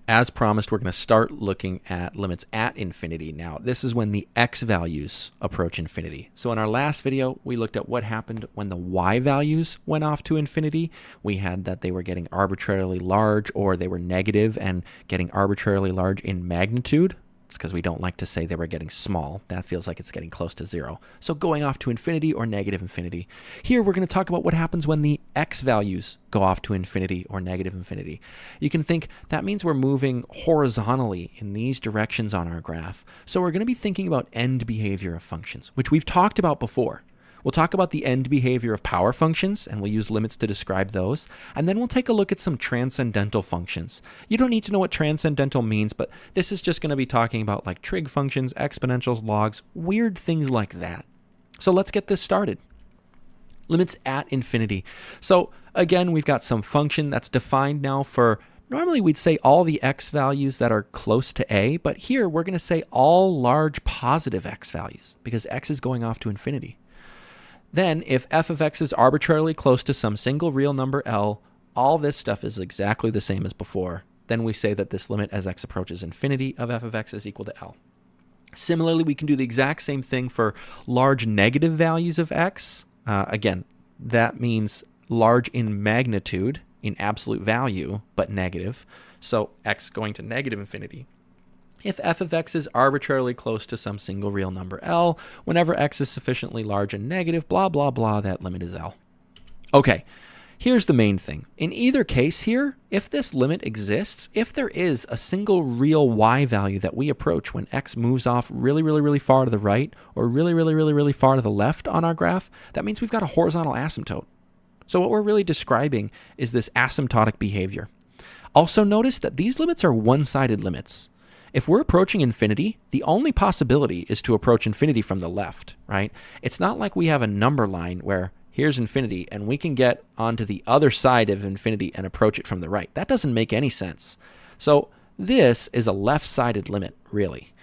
As promised, we're going to start looking at limits at infinity. Now, this is when the x values approach infinity. So in our last video, we looked at what happened when the y values went off to infinity. We had that they were getting arbitrarily large, or they were negative and getting arbitrarily large in magnitude. It's because we don't like to say they were getting small. That feels like it's getting close to zero. So going off to infinity or negative infinity. Here we're going to talk about what happens when the x values go off to infinity or negative infinity. You can think that means we're moving horizontally in these directions on our graph. So we're going to be thinking about end behavior of functions, which we've talked about before. We'll talk about the end behavior of power functions, and we'll use limits to describe those. And then we'll take a look at some transcendental functions. You don't need to know what transcendental means, but this is just going to be talking about like trig functions, exponentials, logs, weird things like that. So let's get this started. Limits at infinity. So again, we've got some function that's defined now for, normally we'd say all the x values that are close to a, but here we're going to say all large positive x values because x is going off to infinity. Then, if f of x is arbitrarily close to some single real number L, all this stuff is exactly the same as before. Then we say that this limit as x approaches infinity of f of x is equal to L. Similarly, we can do the exact same thing for large negative values of x. Again, that means large in magnitude, in absolute value, but negative. So x going to negative infinity. If f of x is arbitrarily close to some single real number L, whenever x is sufficiently large and negative, blah, blah, blah, that limit is L. Okay, here's the main thing. In either case here, if this limit exists, if there is a single real y value that we approach when x moves off really, really, really far to the right, or really, really, really, really far to the left on our graph, that means we've got a horizontal asymptote. So what we're really describing is this asymptotic behavior. Also notice that these limits are one-sided limits. If we're approaching infinity, the only possibility is to approach infinity from the left, right? It's not like we have a number line where here's infinity and we can get onto the other side of infinity and approach it from the right. That doesn't make any sense. So this is a left-sided limit, really.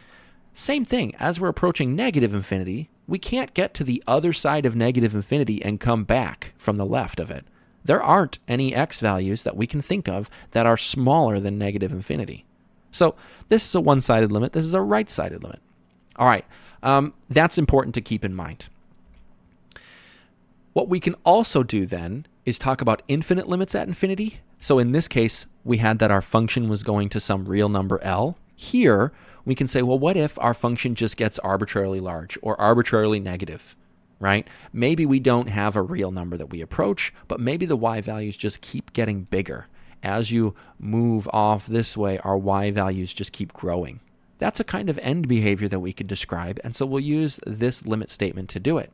Same thing, as we're approaching negative infinity, we can't get to the other side of negative infinity and come back from the left of it. There aren't any x values that we can think of that are smaller than negative infinity. So this is a one-sided limit. This is a right-sided limit. All right, that's important to keep in mind. What we can also do then is talk about infinite limits at infinity. So in this case, we had that our function was going to some real number L. Here, we can say, well, what if our function just gets arbitrarily large or arbitrarily negative, right? Maybe we don't have a real number that we approach, but maybe the y values just keep getting bigger. As you move off this way, our y values just keep growing. That's a kind of end behavior that we could describe, and so we'll use this limit statement to do it.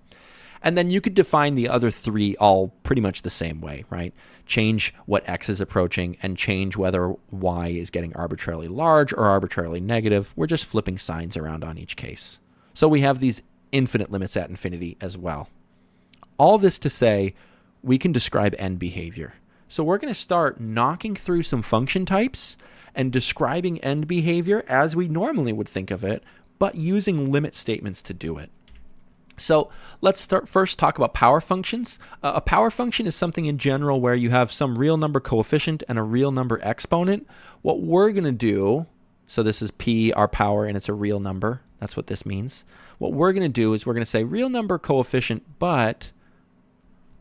And then you could define the other three all pretty much the same way, right? Change what x is approaching and change whether y is getting arbitrarily large or arbitrarily negative. We're just flipping signs around on each case. So we have these infinite limits at infinity as well. All this to say, we can describe end behavior. So we're going to start knocking through some function types and describing end behavior as we normally would think of it, but using limit statements to do it. So let's first talk about power functions. A power function is something in general where you have some real number coefficient and a real number exponent. What we're going to do, so this is p, our power, and it's a real number. That's what this means. What we're going to do is we're going to say real number coefficient, but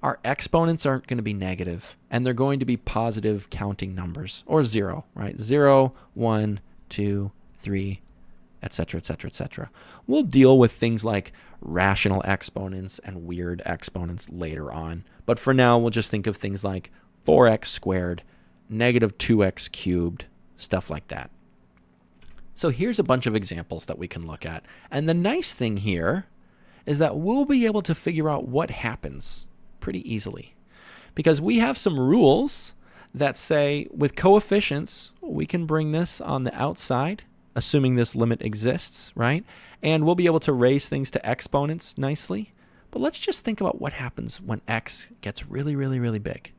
our exponents aren't going to be negative, and they're going to be positive counting numbers, or zero, right? 0, 1, 2, 3, etc., etc., etc. We'll deal with things like rational exponents and weird exponents later on, but for now, we'll just think of things like 4x squared, negative 2x cubed, stuff like that. So here's a bunch of examples that we can look at, and the nice thing here is that we'll be able to figure out what happens pretty easily, because we have some rules that say with coefficients, we can bring this on the outside, assuming this limit exists, right? And we'll be able to raise things to exponents nicely. But let's just think about what happens when x gets really, really, really big.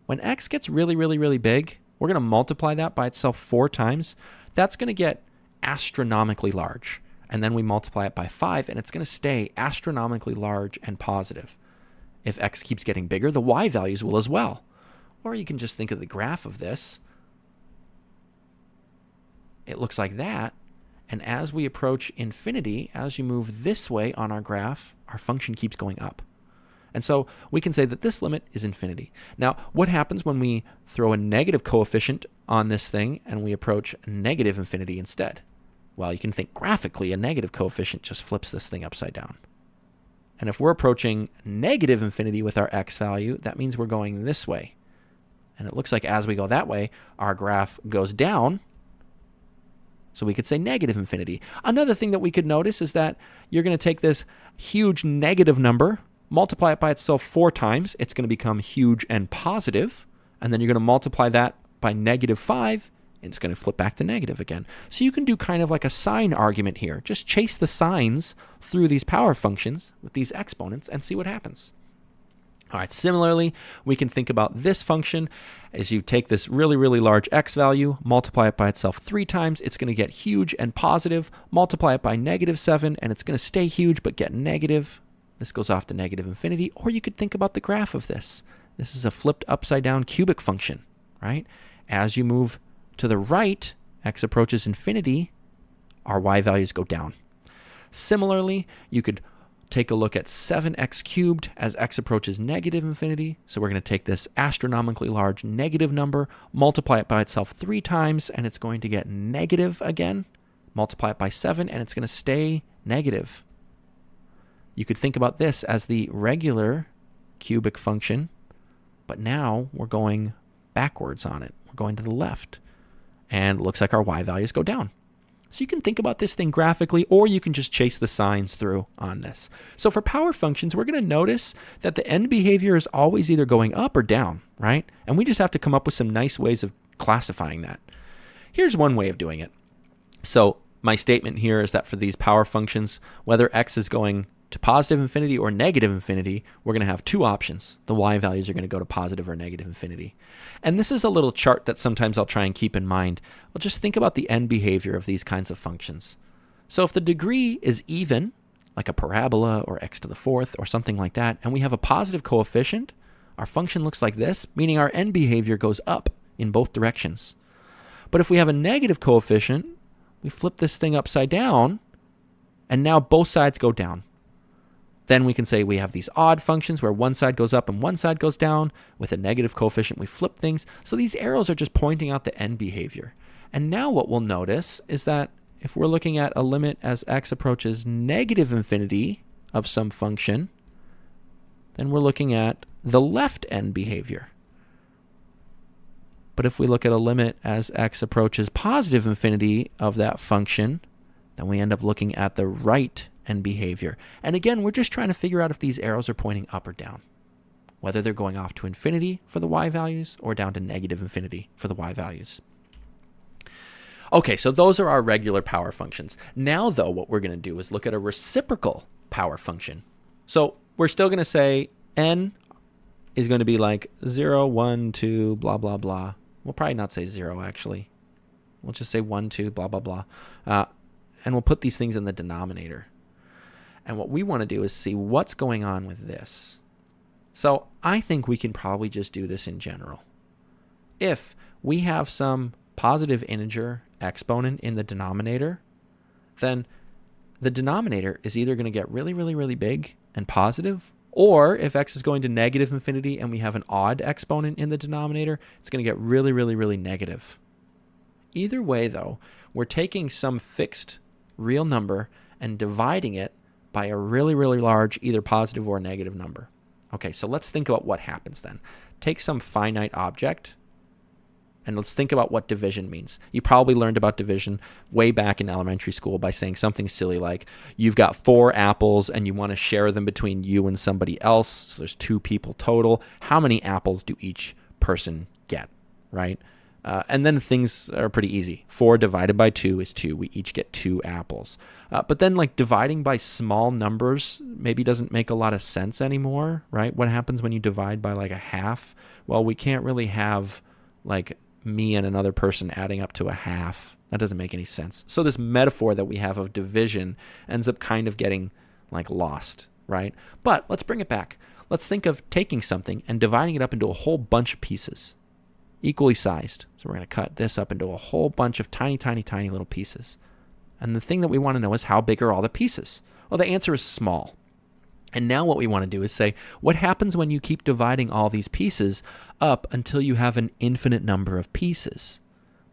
When x gets really, really, really big, we're going to multiply that by itself 4 times. That's going to get astronomically large. And then we multiply it by 5, and it's going to stay astronomically large and positive. If x keeps getting bigger, the y values will as well. Or you can just think of the graph of this. it looks like that. And as we approach infinity, as you move this way on our graph, our function keeps going up. And so we can say that this limit is infinity. Now, what happens when we throw a negative coefficient on this thing and we approach negative infinity instead? Well, you can think graphically, a negative coefficient just flips this thing upside down. And if we're approaching negative infinity with our x value, that means we're going this way. And it looks like as we go that way, our graph goes down. So we could say negative infinity. Another thing that we could notice is that you're going to take this huge negative number, multiply it by itself 4 times. It's going to become huge and positive. And then you're going to multiply that by -5, and it's going to flip back to negative again. So you can do kind of like a sign argument here. Just chase the signs through these power functions with these exponents and see what happens. All right, similarly, we can think about this function as you take this really, really large x value, multiply it by itself 3 times, it's going to get huge and positive, multiply it by -7, and it's going to stay huge but get negative. This goes off to negative infinity. Or you could think about the graph of this. This is a flipped upside down cubic function, right? As you move to the right, x approaches infinity, our y values go down. Similarly, you could take a look at 7x cubed as x approaches negative infinity. So we're going to take this astronomically large negative number, multiply it by itself 3 times, and it's going to get negative again. Multiply it by 7, and it's going to stay negative. You could think about this as the regular cubic function, but now we're going backwards on it. We're going to the left. And it looks like our y values go down. So you can think about this thing graphically, or you can just chase the signs through on this. So for power functions, we're going to notice that the end behavior is always either going up or down, right? And we just have to come up with some nice ways of classifying that. Here's one way of doing it. So my statement here is that for these power functions, whether x is going to positive infinity or negative infinity, we're going to have 2 options. The y values are going to go to positive or negative infinity. And this is a little chart that sometimes I'll try and keep in mind. Well, just think about the end behavior of these kinds of functions. So if the degree is even, like a parabola or x to the 4th or something like that, and we have a positive coefficient, our function looks like this, meaning our end behavior goes up in both directions. But if we have a negative coefficient, we flip this thing upside down, and now both sides go down. Then we can say we have these odd functions where one side goes up and one side goes down. With a negative coefficient, we flip things. So these arrows are just pointing out the end behavior. And now what we'll notice is that if we're looking at a limit as x approaches negative infinity of some function, then we're looking at the left end behavior. But if we look at a limit as x approaches positive infinity of that function, then we end up looking at the right end behavior. And again, we're just trying to figure out if these arrows are pointing up or down, whether they're going off to infinity for the y values or down to negative infinity for the y values. Okay, so those are our regular power functions. Now, though, what we're going to do is look at a reciprocal power function. So we're still going to say n is going to be like 0, 1, 2, blah, blah, blah. We'll probably not say 0, actually. We'll just say 1, 2, blah, blah, blah. And we'll put these things in the denominator. And what we want to do is see what's going on with this. So I think we can probably just do this in general. If we have some positive integer exponent in the denominator, then the denominator is either going to get really, really, really big and positive, or if x is going to negative infinity and we have an odd exponent in the denominator, it's going to get really, really, really negative. Either way, though, we're taking some fixed real number and dividing it by a really, really large either positive or negative number. Okay, so let's think about what happens then. Take some finite object, and let's think about what division means. You probably learned about division way back in elementary school by saying something silly like, you've got 4 apples and you want to share them between you and somebody else, so there's 2 people total. How many apples do each person get, right? And then things are pretty easy. 4 divided by 2 is 2. We each get 2 apples. But then like dividing by small numbers maybe doesn't make a lot of sense anymore, right? What happens when you divide by like a half? Well, we can't really have like me and another person adding up to a half. That doesn't make any sense. So this metaphor that we have of division ends up kind of getting like lost, right? But let's bring it back. Let's think of taking something and dividing it up into a whole bunch of pieces. equally sized. So we're going to cut this up into a whole bunch of tiny, tiny, tiny little pieces. And the thing that we want to know is how big are all the pieces? Well, the answer is small. And now what we want to do is say, what happens when you keep dividing all these pieces up until you have an infinite number of pieces?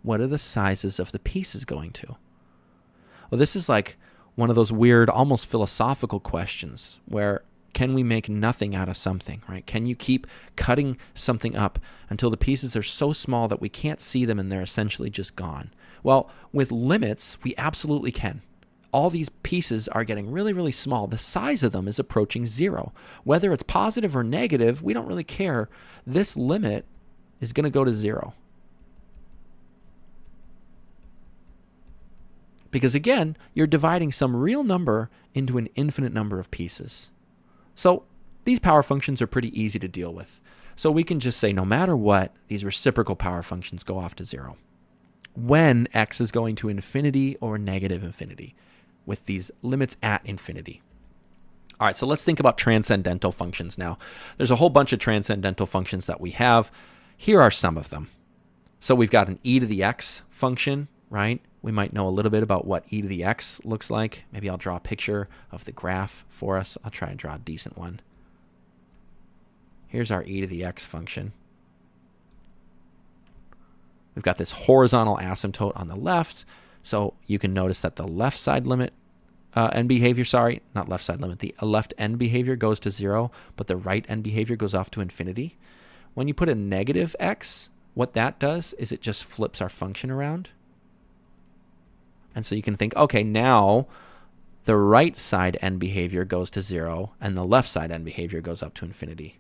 What are the sizes of the pieces going to? Well, this is like one of those weird, almost philosophical questions where can we make nothing out of something, right? Can you keep cutting something up until the pieces are so small that we can't see them and they're essentially just gone? Well, with limits, we absolutely can. All these pieces are getting really, really small. The size of them is approaching zero. Whether it's positive or negative, we don't really care. This limit is going to go to zero. Because again, you're dividing some real number into an infinite number of pieces. So these power functions are pretty easy to deal with. So we can just say no matter what, these reciprocal power functions go off to zero. When x is going to infinity or negative infinity, with these limits at infinity. All right, so let's think about transcendental functions now. There's a whole bunch of transcendental functions that we have. Here are some of them. So we've got an e to the x function, right? We might know a little bit about what e to the x looks like. Maybe I'll draw a picture of the graph for us. I'll try and draw a decent one. Here's our e to the x function. We've got this horizontal asymptote on the left. So you can notice that the left side limit end behavior, not left side limit, the left end behavior goes to zero, but the right end behavior goes off to infinity. When you put a negative x, what that does is it just flips our function around. And so you can think, okay, now the right side end behavior goes to zero and the left side end behavior goes up to infinity.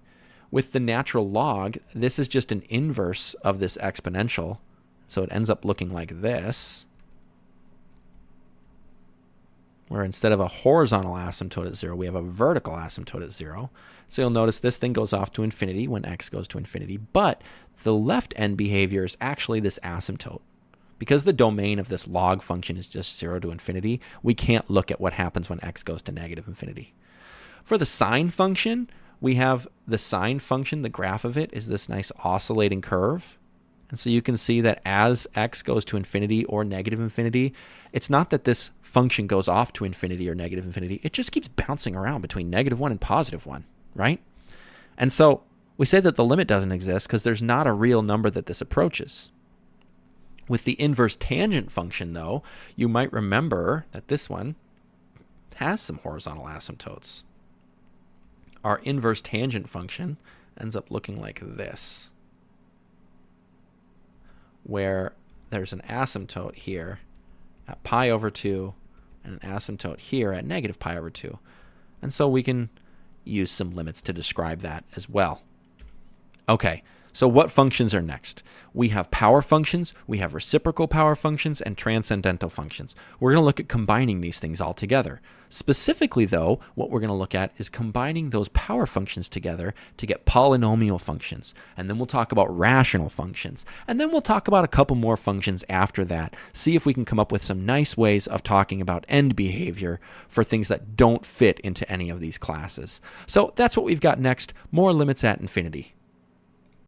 With the natural log, this is just an inverse of this exponential. So it ends up looking like this, where instead of a horizontal asymptote at zero, we have a vertical asymptote at zero. So you'll notice this thing goes off to infinity when x goes to infinity, but the left end behavior is actually this asymptote. Because the domain of this log function is just 0 to infinity, we can't look at what happens when x goes to negative infinity. For the sine function, we have the sine function, the graph of it is this nice oscillating curve. And so you can see that as x goes to infinity or negative infinity, it's not that this function goes off to infinity or negative infinity. It just keeps bouncing around between -1 and +1, right? And so we say that the limit doesn't exist because there's not a real number that this approaches. With the inverse tangent function, though, you might remember that this one has some horizontal asymptotes. Our inverse tangent function ends up looking like this, where there's an asymptote here at pi/2 and an asymptote here at -pi/2. And so we can use some limits to describe that as well. Okay, so what functions are next? We have power functions, we have reciprocal power functions, and transcendental functions. We're going to look at combining these things all together. Specifically, though, what we're going to look at is combining those power functions together to get polynomial functions. And then we'll talk about rational functions. And then we'll talk about a couple more functions after that. See if we can come up with some nice ways of talking about end behavior for things that don't fit into any of these classes. So that's what we've got next. More limits at infinity.